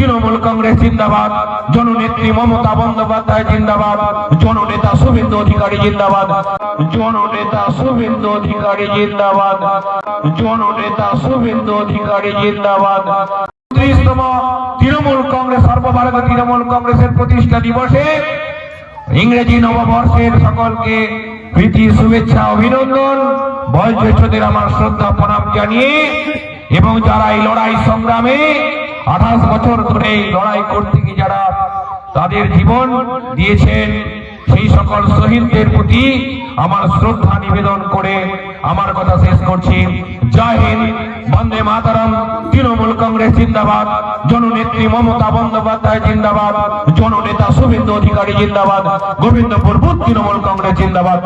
তৃণমূল কংগ্রেস জিন্দাবাদ, জননেত্রী মমতা বন্দ্যোপাধ্যায় জিন্দাবাদ, জননেতা শুভেন্দু অধিকারী জিন্দাবাদ, জননেতা শুভেন্দু অধিকারী জিন্দাবাদ, জননেতা শুভেন্দু অধিকারী জিন্দাবাদ। ৩০তম তৃণমূল কংগ্রেস সর্বভারতীয় তৃণমূল কংগ্রেসের প্রতিষ্ঠা দিবসে ইংরেজি নববর্ষের সকলকে প্রীতি শুভেচ্ছা অভিনন্দন, বয়োজ্যেষ্ঠদের আমার শ্রদ্ধা প্রণাম জানিয়ে এবং যারা এই লড়াই সংগ্রামে 28 বছর ধরে লড়াই করতে গিয়ে যারা তাদের জীবন দিয়েছেন সেই সকল শহীদদের প্রতি আমার শ্রদ্ধা নিবেদন করে আমার কথা শেষ করছি। জয় হিন্দ, বন্দে মাতরম। তৃণমূল কংগ্রেস জিন্দাবাদ, জননেত্রী মমতা বন্দ্যোপাধ্যায় জিন্দাবাদ, জননেতা শুভেন্দু অধিকারী জিন্দাবাদ, গোবিন্দপুর বুথ তৃণমূল কংগ্রেস জিন্দাবাদ।